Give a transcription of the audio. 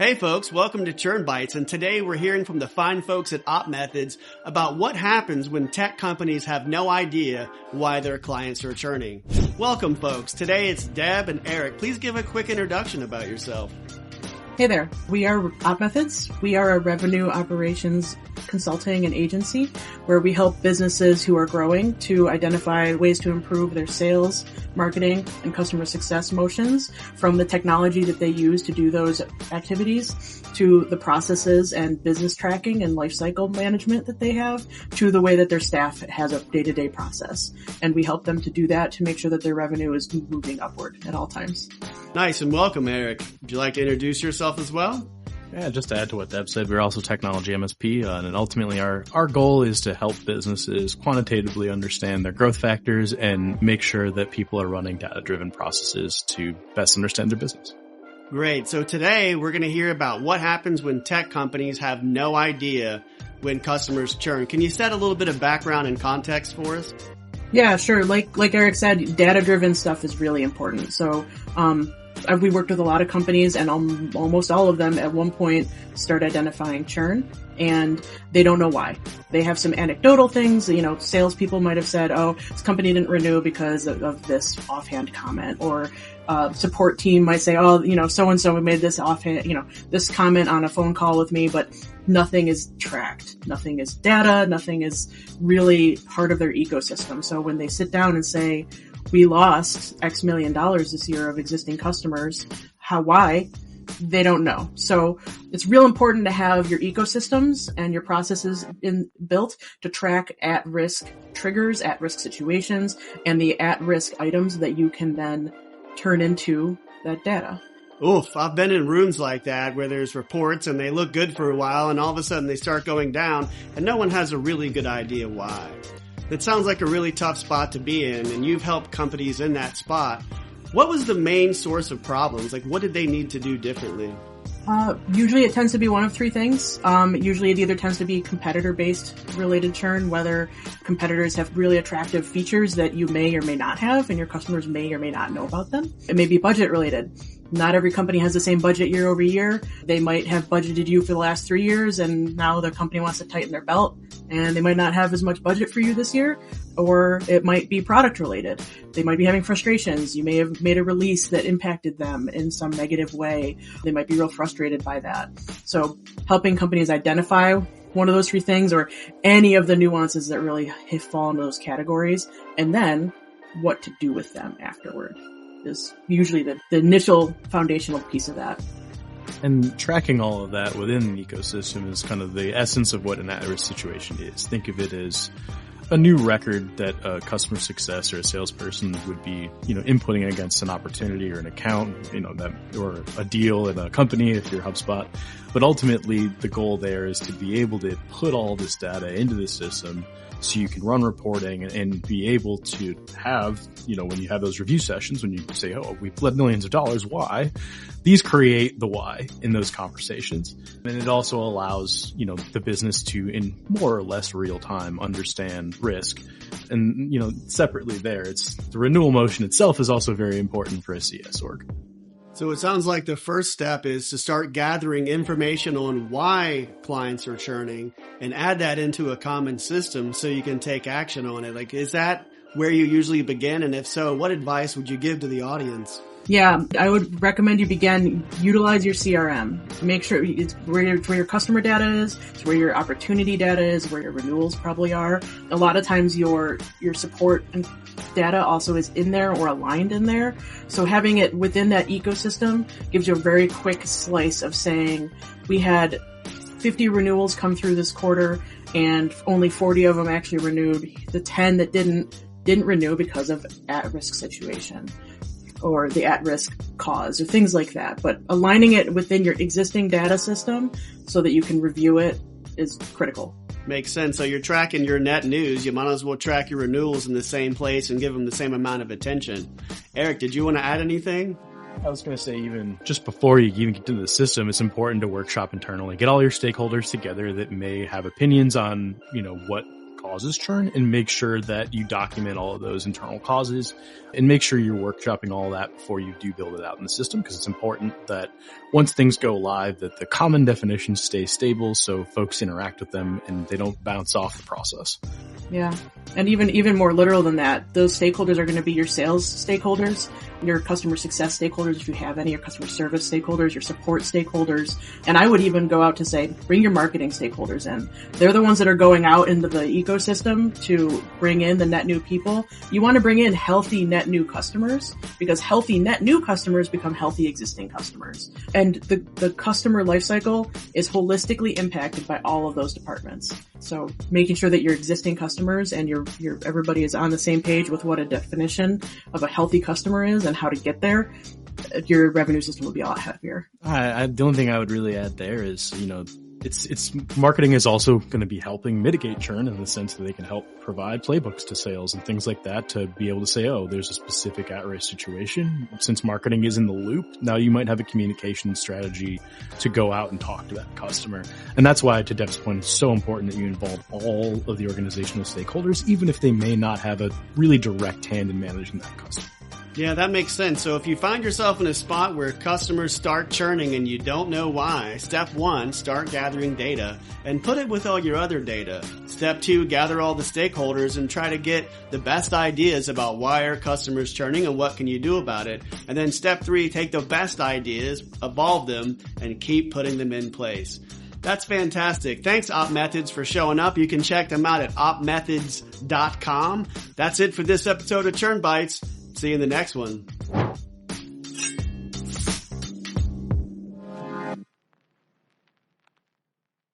Hey folks, welcome to Churn Bites, and today we're hearing from the fine folks at OpMethods about what happens when tech companies have no idea why their clients are churning. Welcome folks, today it's Deb and Eric. Please give a quick introduction about yourself. Hey there, we are OpMethods. We are a revenue operations consulting and agency where we help businesses who are growing to identify ways to improve their sales, marketing, and customer success motions from the technology that they use to do those activities to the processes and business tracking and lifecycle management that they have to the way that their staff has a day-to-day process. And we help them to do that to make sure that their revenue is moving upward at all times. Nice, and welcome, Eric. Would you like to introduce yourself as well? Yeah, just to add to what Deb said, we're also technology MSP, and ultimately our goal is to help businesses quantitatively understand their growth factors and make sure that people are running data-driven processes to best understand their business. Great. So today we're going to hear about what happens when tech companies have no idea when customers churn. Can you set a little bit of background and context for us? Yeah, sure. Like Eric said, data-driven stuff is really important. So, we worked with a lot of companies and almost all of them at one point start identifying churn and they don't know why. They have some anecdotal things, salespeople might have said, oh, this company didn't renew because of this offhand comment, or support team might say, oh, so-and-so made this offhand, this comment on a phone call with me, but nothing is tracked. Nothing is data. Nothing is really part of their ecosystem. So when they sit down and say, we lost X million dollars this year of existing customers, why? They don't know. So it's real important to have your ecosystems and your processes built to track at-risk triggers, at-risk situations, and the at-risk items that you can then turn into that data. Oof, I've been in rooms like that where there's reports and they look good for a while and all of a sudden they start going down and no one has a really good idea why. That sounds like a really tough spot to be in, and you've helped companies in that spot. What was the main source of problems? Like, what did they need to do differently? Usually it tends to be one of three things. Usually it either tends to be competitor-based related churn, whether competitors have really attractive features that you may or may not have and your customers may or may not know about them. It may be budget related. Not every company has the same budget year over year. They might have budgeted you for the last 3 years and now the company wants to tighten their belt and they might not have as much budget for you this year. Or it might be product related. They might be having frustrations. You may have made a release that impacted them in some negative way. They might be real frustrated by that. So helping companies identify one of those three things or any of the nuances that really fall into those categories, and then what to do with them afterward is usually the initial foundational piece of that. And tracking all of that within the ecosystem is kind of the essence of what an at-risk situation is. Think of it as a new record that a customer success or a salesperson would be, inputting against an opportunity or an account, or a deal in a company if you're HubSpot. But ultimately, the goal there is to be able to put all this data into the system so you can run reporting and be able to have, when you have those review sessions, when you say, oh, we bled millions of dollars, why? These create the why in those conversations. And it also allows, the business to, in more or less real time, understand risk. And, separately there, it's the renewal motion itself is also very important for a CS org. So it sounds like the first step is to start gathering information on why clients are churning and add that into a common system so you can take action on it. Like, is that where you usually begin? And if so, what advice would you give to the audience? Yeah, I would recommend you utilize your CRM. Make sure it's where your customer data is, it's where your opportunity data is, where your renewals probably are. A lot of times your support and data also is in there or aligned in there. So having it within that ecosystem gives you a very quick slice of saying, we had 50 renewals come through this quarter and only 40 of them actually renewed. The 10 that didn't renew because of at-risk situation or the at-risk cause or things like that. But aligning it within your existing data system so that you can review it is critical. Makes sense. So you're tracking your net news. You might as well track your renewals in the same place and give them the same amount of attention. Eric, did you want to add anything? I was going to say, even just before you even get into the system, it's important to workshop internally. Get all your stakeholders together that may have opinions on, what causes churn, and make sure that you document all of those internal causes, and make sure you're workshopping all of that before you do build it out in the system, because it's important that once things go live, that the common definitions stay stable so folks interact with them and they don't bounce off the process. Yeah. And even more literal than that, those stakeholders are going to be your sales stakeholders, your customer success stakeholders, if you have any, your customer service stakeholders, your support stakeholders. And I would even go out to say, bring your marketing stakeholders in. They're the ones that are going out into the ecosystem to bring in the net new people. You want to bring in healthy net new customers, because healthy net new customers become healthy existing customers. And the customer lifecycle is holistically impacted by all of those departments. So making sure that your existing customers and your everybody is on the same page with what a definition of a healthy customer is and how to get there, your revenue system will be a lot happier. The only thing I would really add there is, it's marketing is also going to be helping mitigate churn in the sense that they can help provide playbooks to sales and things like that to be able to say, oh, there's a specific at-risk situation. Since marketing is in the loop, now you might have a communication strategy to go out and talk to that customer. And that's why, to Deb's point, it's so important that you involve all of the organizational stakeholders, even if they may not have a really direct hand in managing that customer. Yeah, that makes sense. So if you find yourself in a spot where customers start churning and you don't know why, step 1, start gathering data and put it with all your other data. Step 2, gather all the stakeholders and try to get the best ideas about why are customers churning and what can you do about it. And then step 3, take the best ideas, evolve them, and keep putting them in place. That's fantastic. Thanks, OpMethods, for showing up. You can check them out at opmethods.com. That's it for this episode of Churn Bites. See you in the next one.